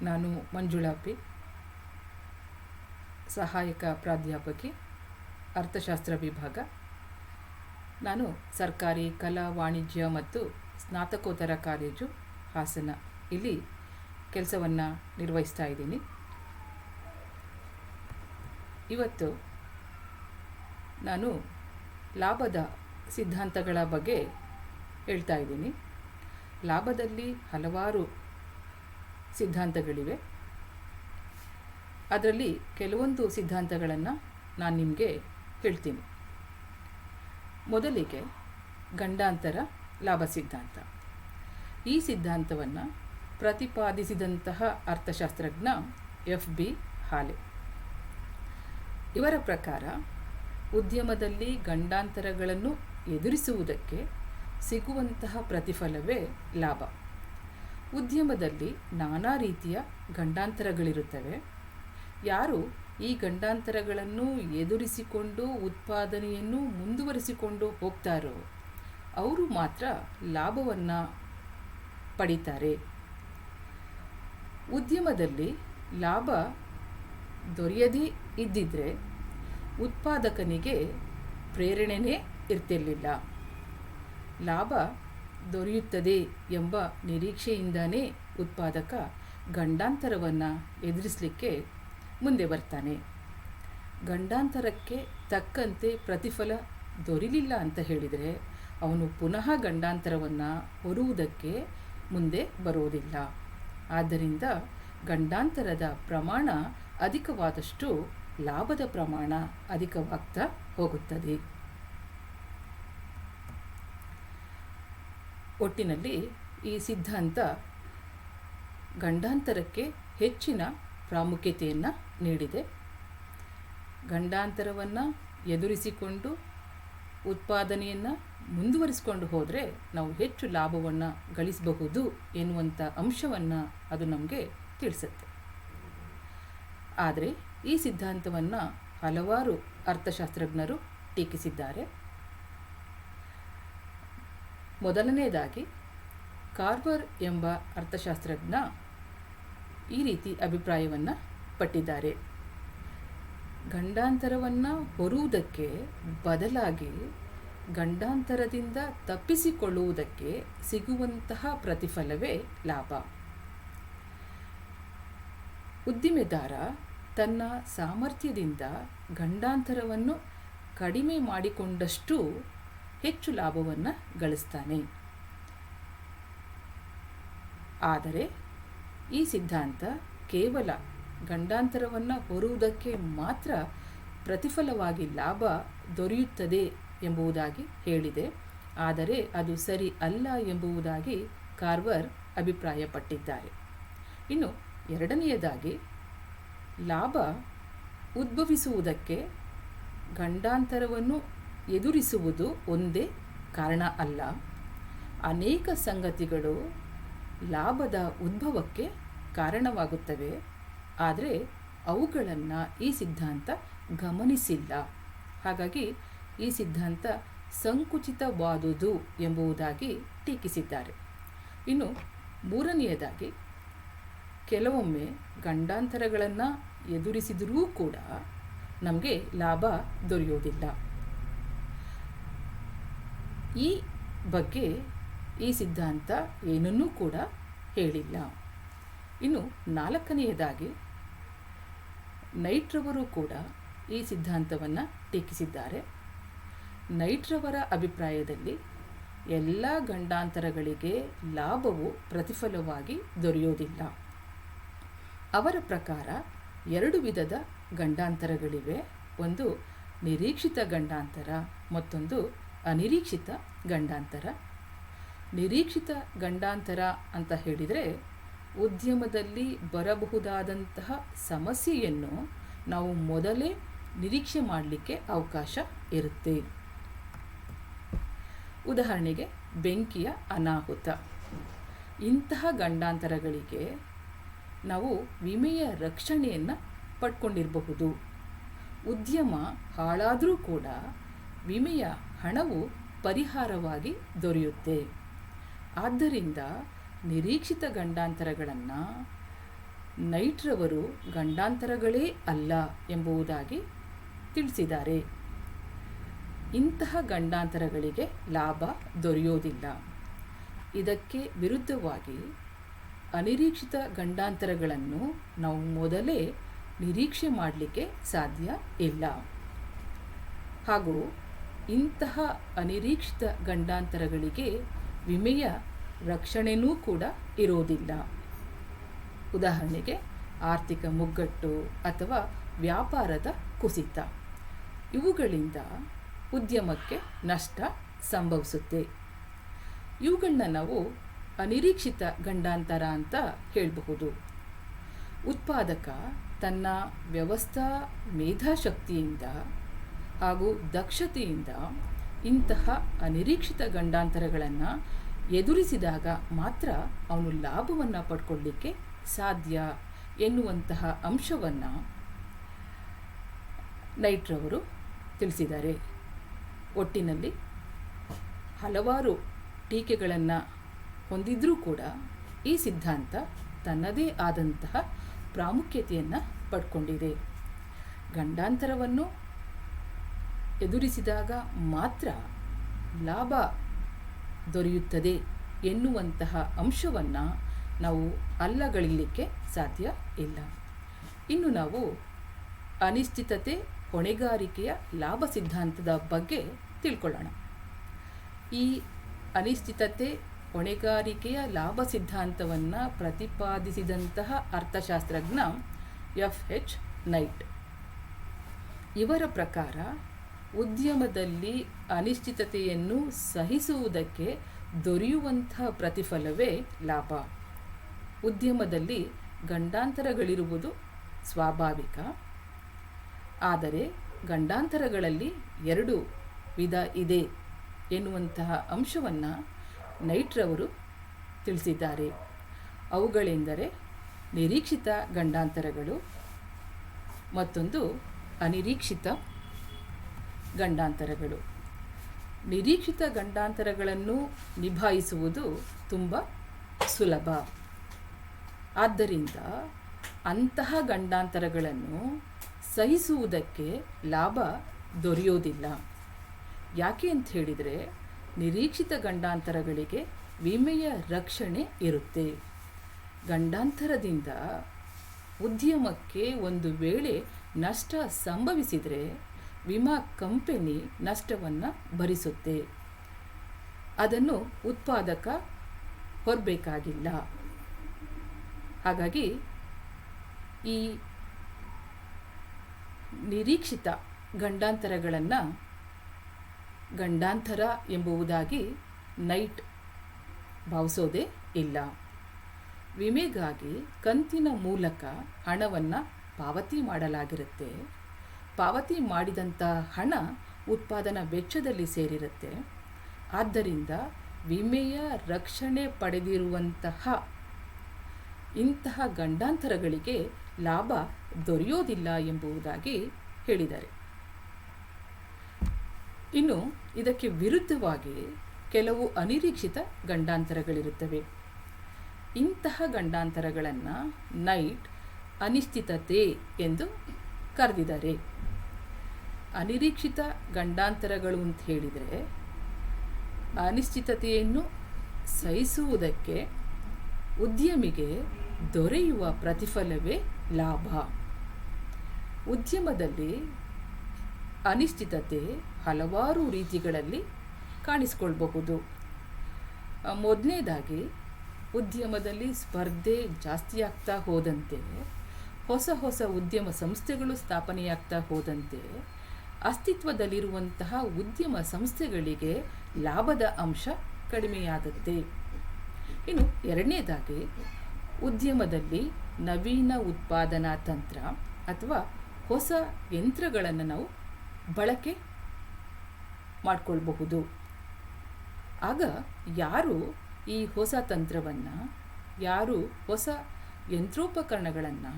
ನಾನು ಮಂಜುಳಾ ಪಿ, ಸಹಾಯಕ ಪ್ರಾಧ್ಯಾಪಕಿ, ಅರ್ಥಶಾಸ್ತ್ರ ವಿಭಾಗ. ನಾನು ಸರ್ಕಾರಿ ಕಲಾ, ವಾಣಿಜ್ಯ ಮತ್ತು ಸ್ನಾತಕೋತ್ತರ ಕಾಲೇಜು ಹಾಸನ ಇಲ್ಲಿ ಕೆಲಸವನ್ನು ನಿರ್ವಹಿಸ್ತಾ ಇದ್ದೀನಿ. ಇವತ್ತು ನಾನು ಲಾಭದ ಸಿದ್ಧಾಂತಗಳ ಬಗ್ಗೆ ಹೇಳ್ತಾ ಇದ್ದೀನಿ. ಲಾಭದಲ್ಲಿ ಹಲವಾರು ಸಿದ್ಧಾಂತಗಳಿವೆ. ಅದರಲ್ಲಿ ಕೆಲವೊಂದು ಸಿದ್ಧಾಂತಗಳನ್ನು ನಾನು ನಿಮಗೆ ಹೇಳ್ತೀನಿ. ಮೊದಲಿಗೆ ಗಂಡಾಂತರ ಲಾಭ ಸಿದ್ಧಾಂತ. ಈ ಸಿದ್ಧಾಂತವನ್ನು ಪ್ರತಿಪಾದಿಸಿದಂತಹ ಅರ್ಥಶಾಸ್ತ್ರಜ್ಞ FB ಹಾಲೆ. ಇವರ ಪ್ರಕಾರ ಉದ್ಯಮದಲ್ಲಿ ಗಂಡಾಂತರಗಳನ್ನು ಎದುರಿಸುವುದಕ್ಕೆ ಸಿಗುವಂತಹ ಪ್ರತಿಫಲವೇ ಲಾಭ. ಉದ್ಯಮದಲ್ಲಿ ನಾನಾ ರೀತಿಯ ಗಂಡಾಂತರಗಳಿರುತ್ತವೆ. ಯಾರು ಈ ಗಂಡಾಂತರಗಳನ್ನು ಎದುರಿಸಿಕೊಂಡು ಉತ್ಪಾದನೆಯನ್ನು ಮುಂದುವರಿಸಿಕೊಂಡು ಹೋಗ್ತಾರೋ ಅವರು ಮಾತ್ರ ಲಾಭವನ್ನು ಪಡೀತಾರೆ. ಉದ್ಯಮದಲ್ಲಿ ಲಾಭ ದೊರೆಯದೇ ಇದ್ದಿದ್ದರೆ ಉತ್ಪಾದಕನಿಗೆ ಪ್ರೇರಣೆಯೇ ಇರ್ತಿರಲಿಲ್ಲ. ಲಾಭ ದೊರೆಯುತ್ತದೆ ಎಂಬ ನಿರೀಕ್ಷೆಯಿಂದನೇ ಉತ್ಪಾದಕ ಗಂಡಾಂತರವನ್ನು ಎದುರಿಸಲಿಕ್ಕೆ ಮುಂದೆ ಬರ್ತಾನೆ. ಗಂಡಾಂತರಕ್ಕೆ ತಕ್ಕಂತೆ ಪ್ರತಿಫಲ ದೊರೆಯಲಿಲ್ಲ ಅಂತ ಹೇಳಿದರೆ ಅವನು ಪುನಃ ಗಂಡಾಂತರವನ್ನು ಹೊರುವುದಕ್ಕೆ ಮುಂದೆ ಬರುವುದಿಲ್ಲ. ಆದ್ದರಿಂದ ಗಂಡಾಂತರದ ಪ್ರಮಾಣ ಅಧಿಕವಾದಷ್ಟು ಲಾಭದ ಪ್ರಮಾಣ ಅಧಿಕವಾಗ್ತಾ ಹೋಗುತ್ತದೆ. ಒಟ್ಟಿನಲ್ಲಿ ಈ ಸಿದ್ಧಾಂತ ಗಂಡಾಂತರಕ್ಕೆ ಹೆಚ್ಚಿನ ಪ್ರಾಮುಖ್ಯತೆಯನ್ನು ನೀಡಿದೆ. ಗಂಡಾಂತರವನ್ನು ಎದುರಿಸಿಕೊಂಡು ಉತ್ಪಾದನೆಯನ್ನು ಮುಂದುವರಿಸಿಕೊಂಡು ಹೋದರೆ ನಾವು ಹೆಚ್ಚು ಲಾಭವನ್ನು ಗಳಿಸಬಹುದು ಎನ್ನುವಂಥ ಅಂಶವನ್ನು ಅದು ನಮಗೆ ತಿಳಿಸುತ್ತೆ. ಆದರೆ ಈ ಸಿದ್ಧಾಂತವನ್ನು ಹಲವಾರು ಅರ್ಥಶಾಸ್ತ್ರಜ್ಞರು ಟೀಕಿಸಿದ್ದಾರೆ. ಮೊದಲನೆಯದಾಗಿ ಕಾರ್ವರ್ ಎಂಬ ಅರ್ಥಶಾಸ್ತ್ರಜ್ಞ ಈ ರೀತಿ ಅಭಿಪ್ರಾಯವನ್ನು ಪಟ್ಟಿದ್ದಾರೆ. ಗಂಡಾಂತರವನ್ನು ಹೊರುವುದಕ್ಕೆ ಬದಲಾಗಿ ಗಂಡಾಂತರದಿಂದ ತಪ್ಪಿಸಿಕೊಳ್ಳುವುದಕ್ಕೆ ಸಿಗುವಂತಹ ಪ್ರತಿಫಲವೇ ಲಾಭ. ಉದ್ದಿಮೆದಾರ ತನ್ನ ಸಾಮರ್ಥ್ಯದಿಂದ ಗಂಡಾಂತರವನ್ನು ಕಡಿಮೆ ಮಾಡಿಕೊಂಡಷ್ಟು ಹೆಚ್ಚು ಲಾಭವನ್ನು ಗಳಿಸ್ತಾನೆ. ಆದರೆ ಈ ಸಿದ್ಧಾಂತ ಕೇವಲ ಗಂಡಾಂತರವನ್ನು ಹೊರುವುದಕ್ಕೆ ಮಾತ್ರ ಪ್ರತಿಫಲವಾಗಿ ಲಾಭ ದೊರೆಯುತ್ತದೆ ಎಂಬುದಾಗಿ ಹೇಳಿದೆ. ಆದರೆ ಅದು ಸರಿ ಅಲ್ಲ ಎಂಬುದಾಗಿ ಕಾರ್ವರ್ ಅಭಿಪ್ರಾಯಪಟ್ಟಿದ್ದಾರೆ. ಇನ್ನು ಎರಡನೆಯದಾಗಿ ಲಾಭ ಉದ್ಭವಿಸುವುದಕ್ಕೆ ಗಂಡಾಂತರವನ್ನು ಎದುರಿಸುವುದು ಒಂದೇ ಕಾರಣ ಅಲ್ಲ. ಅನೇಕ ಸಂಗತಿಗಳು ಲಾಭದ ಉದ್ಭವಕ್ಕೆ ಕಾರಣವಾಗುತ್ತವೆ. ಆದರೆ ಅವುಗಳನ್ನು ಈ ಸಿದ್ಧಾಂತ ಗಮನಿಸಿಲ್ಲ. ಹಾಗಾಗಿ ಈ ಸಿದ್ಧಾಂತ ಸಂಕುಚಿತವಾದುದು ಎಂಬುದಾಗಿ ಟೀಕಿಸಿದ್ದಾರೆ. ಇನ್ನು ಮೂರನೆಯದಾಗಿ ಕೆಲವೊಮ್ಮೆ ಗಂಡಾಂತರಗಳನ್ನು ಎದುರಿಸಿದರೂ ಕೂಡ ನಮಗೆ ಲಾಭ ದೊರೆಯುವುದಿಲ್ಲ. ಈ ಬಗ್ಗೆ ಈ ಸಿದ್ಧಾಂತ ಏನನ್ನೂ ಕೂಡ ಹೇಳಿಲ್ಲ. ಇನ್ನು ನಾಲ್ಕನೆಯದಾಗಿ ನೈಟ್ರವರು ಕೂಡ ಈ ಸಿದ್ಧಾಂತವನ್ನು ಟೀಕಿಸಿದ್ದಾರೆ. ನೈಟ್ರವರ ಅಭಿಪ್ರಾಯದಲ್ಲಿ ಎಲ್ಲ ಗಂಡಾಂತರಗಳಿಗೆ ಲಾಭವು ಪ್ರತಿಫಲವಾಗಿ ದೊರೆಯೋದಿಲ್ಲ. ಅವರ ಪ್ರಕಾರ ಎರಡು ವಿಧದ ಗಂಡಾಂತರಗಳಿವೆ. ಒಂದು ನಿರೀಕ್ಷಿತ ಗಂಡಾಂತರ, ಮತ್ತೊಂದು ಅನಿರೀಕ್ಷಿತ ಗಂಡಾಂತರ. ನಿರೀಕ್ಷಿತ ಗಂಡಾಂತರ ಅಂತ ಹೇಳಿದರೆ ಉದ್ಯಮದಲ್ಲಿ ಬರಬಹುದಾದಂತಹ ಸಮಸ್ಯೆಯನ್ನು ನಾವು ಮೊದಲೇ ನಿರೀಕ್ಷೆ ಮಾಡಲಿಕ್ಕೆ ಅವಕಾಶ ಇರುತ್ತೆ. ಉದಾಹರಣೆಗೆ ಬೆಂಕಿಯ ಅನಾಹುತ. ಇಂತಹ ಗಂಡಾಂತರಗಳಿಗೆ ನಾವು ವಿಮೆಯ ರಕ್ಷಣೆಯನ್ನು ಪಡ್ಕೊಂಡಿರಬಹುದು. ಉದ್ಯಮ ಹಾಳಾದರೂ ಕೂಡ ವಿಮೆಯ ಹಣವು ಪರಿಹಾರವಾಗಿ ದೊರೆಯುತ್ತೆ. ಆದ್ದರಿಂದ ನಿರೀಕ್ಷಿತ ಗಂಡಾಂತರಗಳನ್ನು ನೈಟ್ರವರು ಗಂಡಾಂತರಗಳೇ ಅಲ್ಲ ಎಂಬುದಾಗಿ ತಿಳಿಸಿದ್ದಾರೆ. ಇಂತಹ ಗಂಡಾಂತರಗಳಿಗೆ ಲಾಭ ದೊರೆಯೋದಿಲ್ಲ. ಇದಕ್ಕೆ ವಿರುದ್ಧವಾಗಿ ಅನಿರೀಕ್ಷಿತ ಗಂಡಾಂತರಗಳನ್ನು ನಾವು ಮೊದಲೇ ನಿರೀಕ್ಷೆ ಮಾಡಲಿಕ್ಕೆ ಸಾಧ್ಯ ಇಲ್ಲ. ಹಾಗೂ ಇಂತಹ ಅನಿರೀಕ್ಷಿತ ಗಂಡಾಂತರಗಳಿಗೆ ವಿಮೆಯ ರಕ್ಷಣೆಯೂ ಕೂಡ ಇರೋದಿಲ್ಲ. ಉದಾಹರಣೆಗೆ ಆರ್ಥಿಕ ಮುಗ್ಗಟ್ಟು ಅಥವಾ ವ್ಯಾಪಾರದ ಕುಸಿತ, ಇವುಗಳಿಂದ ಉದ್ಯಮಕ್ಕೆ ನಷ್ಟ ಸಂಭವಿಸುತ್ತೆ. ಇವುಗಳನ್ನ ನಾವು ಅನಿರೀಕ್ಷಿತ ಗಂಡಾಂತರ ಅಂತ ಹೇಳಬಹುದು. ಉತ್ಪಾದಕ ತನ್ನ ವ್ಯವಸ್ಥಾ ಮೇಧಾಶಕ್ತಿಯಿಂದ ಹಾಗೂ ದಕ್ಷತೆಯಿಂದ ಇಂತಹ ಅನಿರೀಕ್ಷಿತ ಗಂಡಾಂತರಗಳನ್ನು ಎದುರಿಸಿದಾಗ ಮಾತ್ರ ಅವನು ಲಾಭವನ್ನು ಪಡ್ಕೊಳ್ಳಿಕ್ಕೆ ಸಾಧ್ಯ ಎನ್ನುವಂತಹ ಅಂಶವನ್ನು ನೈಟ್ರವರು ತಿಳಿಸಿದ್ದಾರೆ. ಒಟ್ಟಿನಲ್ಲಿ ಹಲವಾರು ಟೀಕೆಗಳನ್ನು ಹೊಂದಿದ್ರೂ ಕೂಡ ಈ ಸಿದ್ಧಾಂತ ತನ್ನದೇ ಆದಂತಹ ಪ್ರಾಮುಖ್ಯತೆಯನ್ನು ಪಡ್ಕೊಂಡಿದೆ. ಗಂಡಾಂತರವನ್ನು ಎದುರಿಸಿದಾಗ ಮಾತ್ರ ಲಾಭ ದೊರೆಯುತ್ತದೆ ಎನ್ನುವಂತಹ ಅಂಶವನ್ನು ನಾವು ಅಲ್ಲಗಳೆಯಲಿಕ್ಕೆ ಸಾಧ್ಯ ಇಲ್ಲ. ಇನ್ನು ನಾವು ಅನಿಶ್ಚಿತತೆ ಹೊಣೆಗಾರಿಕೆಯ ಲಾಭ ಸಿದ್ಧಾಂತದ ಬಗ್ಗೆ ತಿಳ್ಕೊಳ್ಳೋಣ. ಈ ಅನಿಶ್ಚಿತತೆ ಹೊಣೆಗಾರಿಕೆಯ ಲಾಭ ಸಿದ್ಧಾಂತವನ್ನು ಪ್ರತಿಪಾದಿಸಿದಂತಹ ಅರ್ಥಶಾಸ್ತ್ರಜ್ಞ FH ನೈಟ್. ಇವರ ಪ್ರಕಾರ ಉದ್ಯಮದಲ್ಲಿ ಅನಿಶ್ಚಿತತೆಯನ್ನು ಸಹಿಸುವುದಕ್ಕೆ ದೊರೆಯುವಂತಹ ಪ್ರತಿಫಲವೇ ಲಾಭ. ಉದ್ಯಮದಲ್ಲಿ ಗಂಡಾಂತರಗಳಿರುವುದು ಸ್ವಾಭಾವಿಕ. ಆದರೆ ಗಂಡಾಂತರಗಳಲ್ಲಿ 2 ವಿಧ ಇದೆ ಎನ್ನುವಂತಹ ಅಂಶವನ್ನು ನೈಟ್ರವರು ತಿಳಿಸಿದ್ದಾರೆ. ಅವುಗಳೆಂದರೆ ನಿರೀಕ್ಷಿತ ಗಂಡಾಂತರಗಳು, ಮತ್ತೊಂದು ಅನಿರೀಕ್ಷಿತ ಗಂಡಾಂತರಗಳು. ನಿರೀಕ್ಷಿತ ಗಂಡಾಂತರಗಳನ್ನು ನಿಭಾಯಿಸುವುದು ತುಂಬ ಸುಲಭ. ಆದ್ದರಿಂದ ಅಂತಹ ಗಂಡಾಂತರಗಳನ್ನು ಸಹಿಸುವುದಕ್ಕೆ ಲಾಭ ದೊರೆಯೋದಿಲ್ಲ. ಯಾಕೆ ಅಂತ ಹೇಳಿದರೆ, ನಿರೀಕ್ಷಿತ ಗಂಡಾಂತರಗಳಿಗೆ ವಿಮೆಯ ರಕ್ಷಣೆ ಇರುತ್ತೆ. ಗಂಡಾಂತರದಿಂದ ಉದ್ಯಮಕ್ಕೆ ಒಂದು ವೇಳೆ ನಷ್ಟ ಸಂಭವಿಸಿದರೆ ವಿಮಾ ಕಂಪನಿ ನಷ್ಟವನ್ನು ಭರಿಸುತ್ತೆ. ಅದನ್ನು ಉತ್ಪಾದಕ ಹೊರಬೇಕಾಗಿಲ್ಲ. ಹಾಗಾಗಿ ಈ ನಿರೀಕ್ಷಿತ ಗಂಡಾಂತರಗಳನ್ನು ಗಂಡಾಂತರ ಎಂಬುದಾಗಿ ನೈಟ್ ಭಾವಿಸೋದೇ ಇಲ್ಲ. ವಿಮೆಗಾಗಿ ಕಂತಿನ ಮೂಲಕ ಹಣವನ್ನು ಪಾವತಿ ಮಾಡಲಾಗಿರುತ್ತೆ. ಪಾವತಿ ಮಾಡಿದಂಥ ಹಣ ಉತ್ಪಾದನಾ ವೆಚ್ಚದಲ್ಲಿ ಸೇರಿರುತ್ತೆ. ಆದ್ದರಿಂದ ವಿಮೆಯ ರಕ್ಷಣೆ ಪಡೆದಿರುವಂತಹ ಇಂತಹ ಗಂಡಾಂತರಗಳಿಗೆ ಲಾಭ ದೊರೆಯೋದಿಲ್ಲ ಎಂಬುದಾಗಿ ಹೇಳಿದ್ದಾರೆ. ಇನ್ನು ಇದಕ್ಕೆ ವಿರುದ್ಧವಾಗಿ ಕೆಲವು ಅನಿರೀಕ್ಷಿತ ಗಂಡಾಂತರಗಳಿರುತ್ತವೆ. ಇಂತಹ ಗಂಡಾಂತರಗಳನ್ನು ನೈಟ್ ಅನಿಶ್ಚಿತತೆ ಎಂದು ಕರೆದಿದ್ದಾರೆ. ಅನಿರೀಕ್ಷಿತ ಗಂಡಾಂತರಗಳು ಅಂತ ಹೇಳಿದರೆ, ಅನಿಶ್ಚಿತತೆಯನ್ನು ಸಹಿಸುವುದಕ್ಕೆ ಉದ್ಯಮಿಗೆ ದೊರೆಯುವ ಪ್ರತಿಫಲವೇ ಲಾಭ. ಉದ್ಯಮದಲ್ಲಿ ಅನಿಶ್ಚಿತತೆ ಹಲವಾರು ರೀತಿಗಳಲ್ಲಿ ಕಾಣಿಸಿಕೊಳ್ಬಹುದು. ಮೊದಲನೇದಾಗಿ, ಉದ್ಯಮದಲ್ಲಿ ಸ್ಪರ್ಧೆ ಜಾಸ್ತಿಯಾಗ್ತಾ ಹೋದಂತೆ, ಹೊಸ ಹೊಸ ಉದ್ಯಮ ಸಂಸ್ಥೆಗಳು ಸ್ಥಾಪನೆಯಾಗ್ತಾ ಹೋದಂತೆ ಅಸ್ತಿತ್ವದಲ್ಲಿರುವಂತಹ ಉದ್ಯಮ ಸಂಸ್ಥೆಗಳಿಗೆ ಲಾಭದ ಅಂಶ ಕಡಿಮೆಯಾಗುತ್ತೆ. ಇನ್ನು ಎರಡನೇದಾಗಿ, ಉದ್ಯಮದಲ್ಲಿ ನವೀನ ಉತ್ಪಾದನಾ ತಂತ್ರ ಅಥವಾ ಹೊಸ ಯಂತ್ರಗಳನ್ನು ನಾವು ಬಳಕೆ ಮಾಡಿಕೊಳ್ಬಹುದು. ಆಗ ಯಾರು ಈ ಹೊಸ ತಂತ್ರವನ್ನು, ಯಾರು ಹೊಸ ಯಂತ್ರೋಪಕರಣಗಳನ್ನು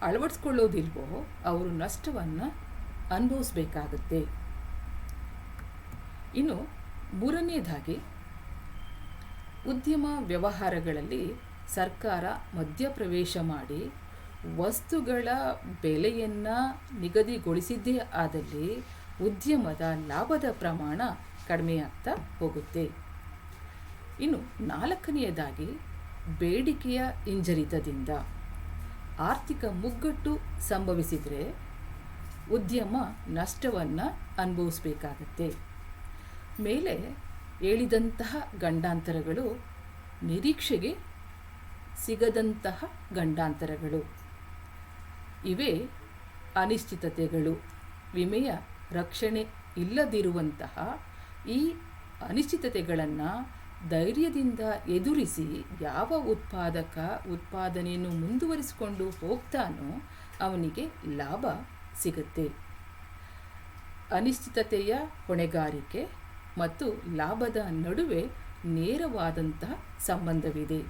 ಅಳವಡಿಸ್ಕೊಳ್ಳೋದಿಲ್ವೋ ಅವರು ನಷ್ಟವನ್ನು ಅನುಭವಿಸಬೇಕಾಗುತ್ತೆ. ಇನ್ನು ಮೂರನೇದಾಗಿ, ಉದ್ಯಮ ವ್ಯವಹಾರಗಳಲ್ಲಿ ಸರ್ಕಾರ ಮಧ್ಯಪ್ರವೇಶ ಮಾಡಿ ವಸ್ತುಗಳ ಬೆಲೆಯನ್ನು ನಿಗದಿಗೊಳಿಸಿದ್ದೇ ಆದಲ್ಲಿ ಉದ್ಯಮದ ಲಾಭದ ಪ್ರಮಾಣ ಕಡಿಮೆಯಾಗ್ತಾ ಹೋಗುತ್ತೆ. ಇನ್ನು ನಾಲ್ಕನೆಯದಾಗಿ, ಬೇಡಿಕೆಯ ಹಿಂಜರಿತದಿಂದ ಆರ್ಥಿಕ ಮುಗ್ಗಟ್ಟು ಸಂಭವಿಸಿದರೆ ಉದ್ಯಮ ನಷ್ಟವನ್ನು ಅನುಭವಿಸಬೇಕಾಗತ್ತೆ. ಮೇಲೆ ಹೇಳಿದಂತಹ ಗಂಡಾಂತರಗಳು ನಿರೀಕ್ಷೆಗೆ ಸಿಗದಂತಹ ಗಂಡಾಂತರಗಳು. ಇವೇ ಅನಿಶ್ಚಿತತೆಗಳು. ವಿಮೆಯ ರಕ್ಷಣೆ ಇಲ್ಲದಿರುವಂತಹ ಈ ಅನಿಶ್ಚಿತತೆಗಳನ್ನು ಧೈರ್ಯದಿಂದ ಎದುರಿಸಿ ಯಾವ ಉತ್ಪಾದಕ ಉತ್ಪಾದನೆಯನ್ನು ಮುಂದುವರಿಸಿಕೊಂಡು ಹೋಗ್ತಾನೋ ಅವನಿಗೆ ಲಾಭ ಸಿಗುತ್ತೆ. ಅನಿಶ್ಚಿತತೆಯ ಹೊಣೆಗಾರಿಕೆ ಮತ್ತು ಲಾಭದ ನಡುವೆ ನೇರವಾದಂತಹ ಸಂಬಂಧವಿದೆ.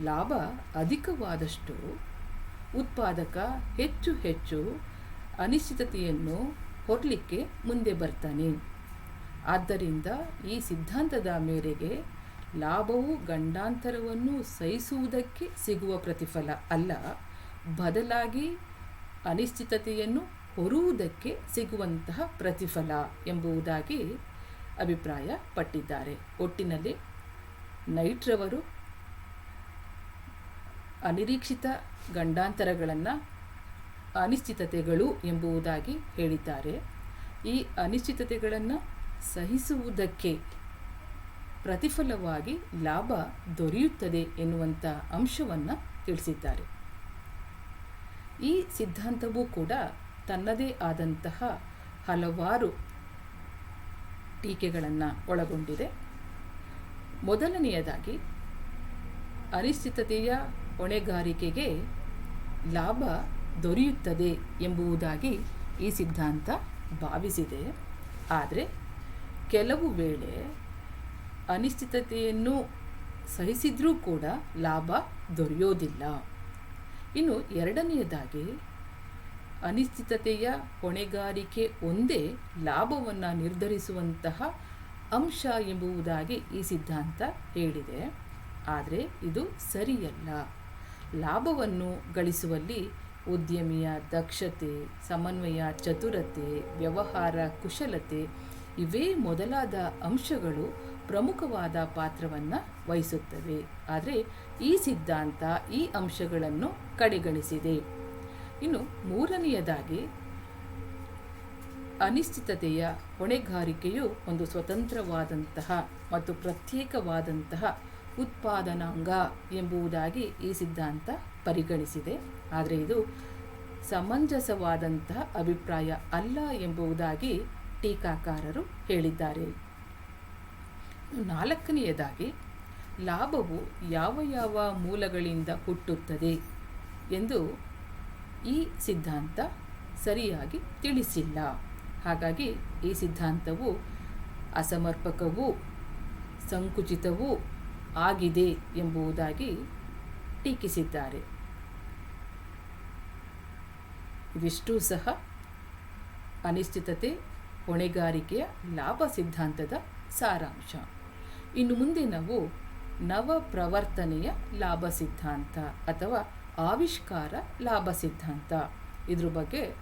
ಲಾಭ ಅಧಿಕವಾದಷ್ಟು ಉತ್ಪಾದಕ ಹೆಚ್ಚು ಹೆಚ್ಚು ಅನಿಶ್ಚಿತತೆಯನ್ನು ಹೊರಲಿಕ್ಕೆ ಮುಂದೆ ಬರ್ತಾನೆ. ಆದ್ದರಿಂದ ಈ ಸಿದ್ಧಾಂತದ ಮೇರೆಗೆ ಲಾಭವು ಗಂಡಾಂತರವನ್ನು ಸಹಿಸುವುದಕ್ಕೆ ಸಿಗುವ ಪ್ರತಿಫಲ ಅಲ್ಲ, ಬದಲಾಗಿ ಅನಿಶ್ಚಿತತೆಯನ್ನು ಹೊರುವುದಕ್ಕೆ ಸಿಗುವಂತಹ ಪ್ರತಿಫಲ ಎಂಬುದಾಗಿ ಅಭಿಪ್ರಾಯ ಪಟ್ಟಿದ್ದಾರೆ. ಒಟ್ಟಿನಲ್ಲಿ ನೈಟ್ರವರು ಅನಿರೀಕ್ಷಿತ ಗಂಡಾಂತರಗಳನ್ನು ಅನಿಶ್ಚಿತತೆಗಳು ಎಂಬುದಾಗಿ ಹೇಳಿದ್ದಾರೆ. ಈ ಅನಿಶ್ಚಿತತೆಗಳನ್ನು ಸಹಿಸುವುದಕ್ಕೆ ಪ್ರತಿಫಲವಾಗಿ ಲಾಭ ದೊರೆಯುತ್ತದೆ ಎನ್ನುವಂಥ ಅಂಶವನ್ನು ತಿಳಿಸಿದ್ದಾರೆ. ಈ ಸಿದ್ಧಾಂತವೂ ಕೂಡ ತನ್ನದೇ ಆದಂತಹ ಹಲವಾರು ಟೀಕೆಗಳನ್ನು ಒಳಗೊಂಡಿದೆ. ಮೊದಲನೆಯದಾಗಿ, ಅನಿಶ್ಚಿತತೆಯ ಹೊಣೆಗಾರಿಕೆಗೆ ಲಾಭ ದೊರೆಯುತ್ತದೆ ಎಂಬುದಾಗಿ ಈ ಸಿದ್ಧಾಂತ ಭಾವಿಸಿದೆ. ಆದರೆ ಕೆಲವು ವೇಳೆ ಅನಿಶ್ಚಿತತೆಯನ್ನು ಸಹಿಸಿದ್ರೂ ಕೂಡ ಲಾಭ ದೊರೆಯೋದಿಲ್ಲ. ಇನ್ನು ಎರಡನೆಯದಾಗಿ, ಅನಿಶ್ಚಿತತೆಯ ಹೊಣೆಗಾರಿಕೆ ಒಂದೇ ಲಾಭವನ್ನು ನಿರ್ಧರಿಸುವಂತಹ ಅಂಶ ಎಂಬುದಾಗಿ ಈ ಸಿದ್ಧಾಂತ ಹೇಳಿದೆ. ಆದರೆ ಇದು ಸರಿಯಲ್ಲ. ಲಾಭವನ್ನು ಗಳಿಸುವಲ್ಲಿ ಉದ್ಯಮಿಯ ದಕ್ಷತೆ, ಸಮನ್ವಯ ಚತುರತೆ, ವ್ಯವಹಾರ ಕುಶಲತೆ ಇವೇ ಮೊದಲಾದ ಅಂಶಗಳು ಪ್ರಮುಖವಾದ ಪಾತ್ರವನ್ನು ವಹಿಸುತ್ತವೆ. ಆದರೆ ಈ ಸಿದ್ಧಾಂತ ಈ ಅಂಶಗಳನ್ನು ಕಡೆಗಣಿಸಿದೆ. ಇನ್ನು ಮೂರನೆಯದಾಗಿ, ಅನಿಶ್ಚಿತತೆಯ ಹೊಣೆಗಾರಿಕೆಯು ಒಂದು ಸ್ವತಂತ್ರವಾದಂತಹ ಮತ್ತು ಪ್ರತ್ಯೇಕವಾದಂತಹ ಉತ್ಪಾದನಾಂಗ ಎಂಬುದಾಗಿ ಈ ಸಿದ್ಧಾಂತ ಪರಿಗಣಿಸಿದೆ. ಆದರೆ ಇದು ಸಮಂಜಸವಾದಂತಹ ಅಭಿಪ್ರಾಯ ಅಲ್ಲ ಎಂಬುದಾಗಿ ಟೀಕಾಕಾರರು ಹೇಳಿದ್ದಾರೆ. ನಾಲ್ಕನೆಯದಾಗಿ, ಲಾಭವು ಯಾವ ಯಾವ ಮೂಲಗಳಿಂದ ಹುಟ್ಟುತ್ತದೆ ಎಂದು ಈ ಸಿದ್ಧಾಂತ ಸರಿಯಾಗಿ ತಿಳಿಸಿಲ್ಲ. ಹಾಗಾಗಿ ಈ ಸಿದ್ಧಾಂತವು ಅಸಮರ್ಪಕವೂ ಸಂಕುಚಿತವೂ ಆಗಿದೆ ಎಂಬುದಾಗಿ ಟೀಕಿಸಿದ್ದಾರೆ. ಇದಿಷ್ಟೂ ಸಹ ಅನಿಶ್ಚಿತತೆ ಹೊಣೆಗಾರಿಕೆಯ ಲಾಭ ಸಿದ್ಧಾಂತದ ಸಾರಾಂಶ. ಇನ್ನು ಮುಂದೆ ನಾವು ನವಪ್ರವರ್ತನೆಯ ಲಾಭ ಸಿದ್ಧಾಂತ ಅಥವಾ ಆವಿಷ್ಕಾರ ಲಾಭ ಸಿದ್ಧಾಂತ ಇದ್ರ ಬಗ್ಗೆ